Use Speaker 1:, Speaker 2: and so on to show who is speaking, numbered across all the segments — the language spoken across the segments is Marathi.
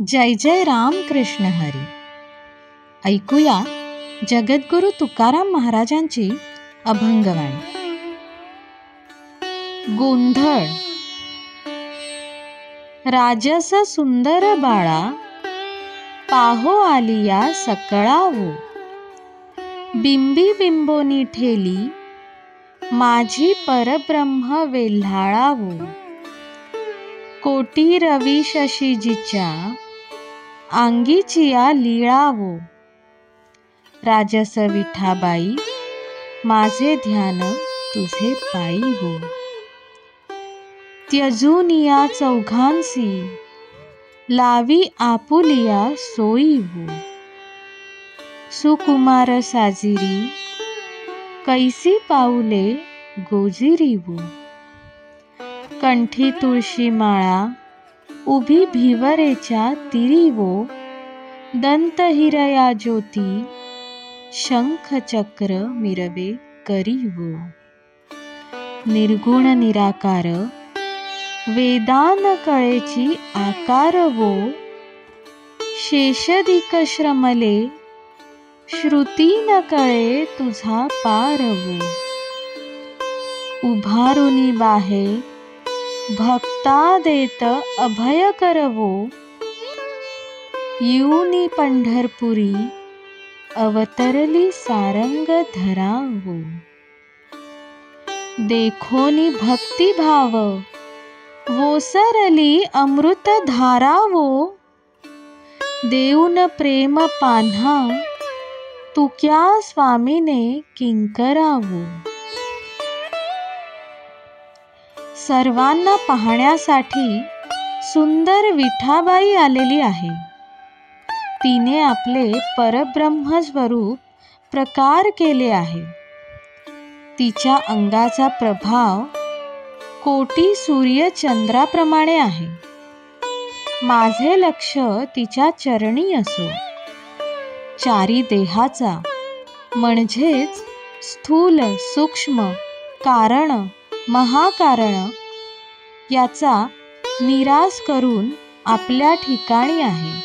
Speaker 1: जय जय राम कृष्ण हरी. ऐकूया जगद्गुरु तुकाराम महाराजांची अभंगवाणी. गोंधळ. राजस सुंदर बाळा, पाहो आलिया सकळावो. बिंबी बिंबोनी ठेली, माझी परब्रह्म वेल्हाळावो. कोटी रवी शशीजीच्या, अंगीचिया लीळावो. राजस विठाबाई, माझे ध्यान तुझे पायी हो. त्यजूनिया चौघांसी, लावी आपुलिया सोयी हो. सुकुमार साजिरी, कैसी पाऊले गोजिरी हो. कंठी तुळशी माळा, उभी भिवरेच्या तिरी वो. दंत हिरया ज्योती, शंख चक्र मिरवे करी वो. निर्गुण निराकार, वेदान कळेची आकार वो. शेषदिक श्रमले, श्रुती न कळे तुझा पार वो. उभारुनी बाहे, भक्ता देत अभय करवो. येऊनी पंढरपुरी, अवतरली सारंग धरावो. देखोनी भक्ती भाव, वोसरली अमृत धारावो. देऊन प्रेम पान्हा, तुक्या स्वामीने किंकरावो. सर्वांना पाहण्यासाठी सुंदर विठाबाई आलेली आहे. तिने आपले परब्रह्म स्वरूप प्रकार केले आहे. तिच्या अंगाचा प्रभाव कोटी सूर्य चंद्राप्रमाणे आहे. माझे लक्ष तिच्या चरणी असो. चारी देहाचा म्हणजेच स्थूल, सूक्ष्म, कारण, महाकारण याचा निराश करून आपल्या ठिकाणी आहे.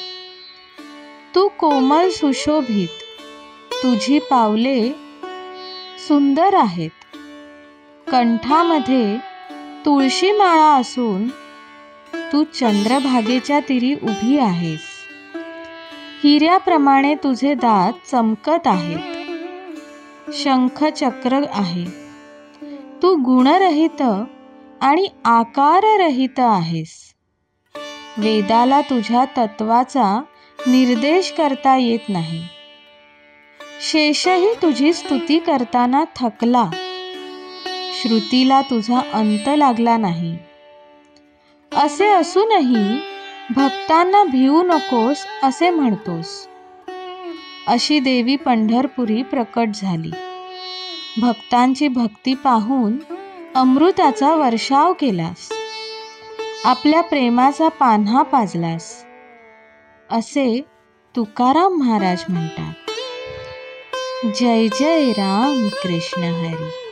Speaker 1: तू कोमल सुशोभित, तुझी पावले सुंदर आहेत. कंठामध्ये तुळशी माळा असून तू चंद्रभागेच्या तीरी उभी आहेस. हिऱ्याप्रमाणे तुझे दात चमकत आहेत. शंख चक्र आहे. तू गुणरहित आणि आकाररहित आहेस. वेदाला तुझ्या तत्वाचा निर्देश करता येत नाही. शेषही तुझी स्तुती करताना थकला. श्रुतीला तुझा अंत लागला नाही. असे असूनही भक्तांना भिवू नकोस असे म्हणतोस. अशी देवी पंढरपुरी प्रकट झाली. भक्तांची भक्ती पाहून अमृताचा वर्षाव केलास. आपल्या प्रेमाचा पान्हा पाजलास, असे तुकाराम महाराज म्हणतात. जय जय राम कृष्ण हरी.